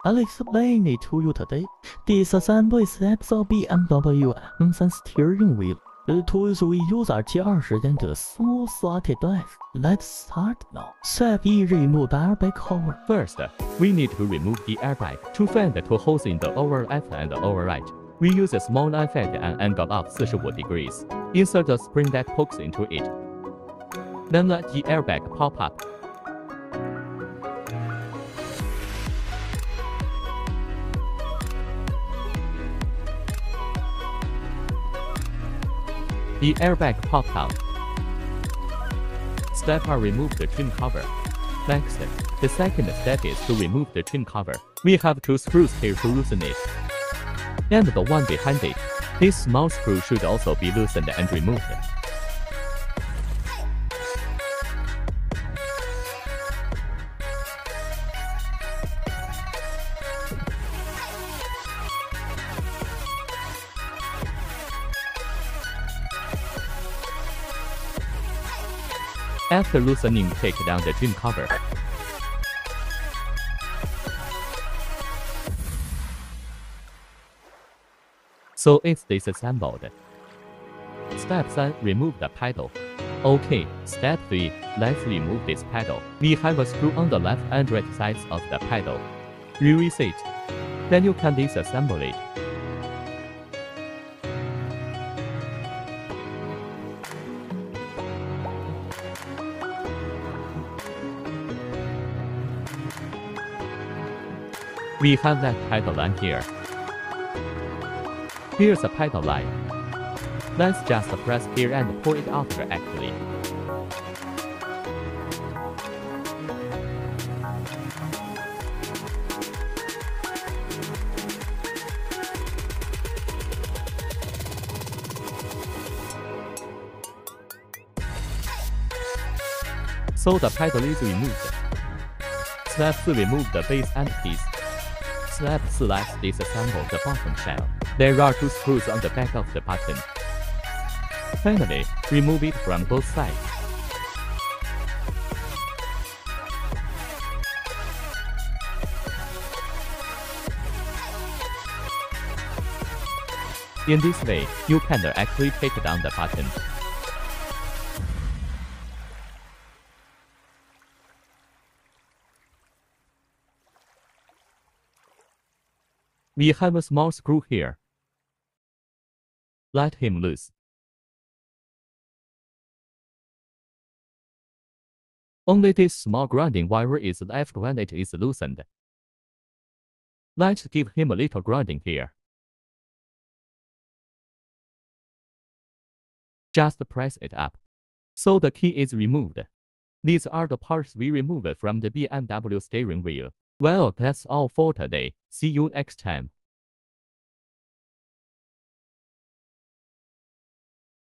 I'll explain it to you today. Disassemble steps of BMW M3 steering wheel. Tools we use are G20 small slotted drive. Let's start now. Step E. Remove the airbag cover. First, we need to remove the airbag. To find the two holes in the over left and over right, we use a small knife at an angle of 45 degrees. Insert the spring that pokes into it. Then let the airbag pop up. The airbag popped out. Step R. Remove the trim cover. Next, the second step is to remove the trim cover. We have two screws here to loosen it, and the one behind it. This small screw should also be loosened and removed. After loosening, take down the trim cover. So it's disassembled. Step 3. Remove the pedal. Okay, step 3. Let's remove this pedal. We have a screw on the left and right sides of the pedal. Release it. Then you can disassemble it. We have that pedal line here. Here's a pedal line. Let's just press here and pull it out correctly. So the pedal is removed. Step 4. Remove the base and piece. Step 4. Let's disassemble the bottom shell. There are two screws on the back of the button. Finally, remove it from both sides. In this way, you can actually take down the button. We have a small screw here. Let him loose. Only this small grounding wire is left when it is loosened. Let's give him a little grounding here. Just press it up. So the key is removed. These are the parts we removed from the BMW steering wheel. Well, that's all for today. See you next time.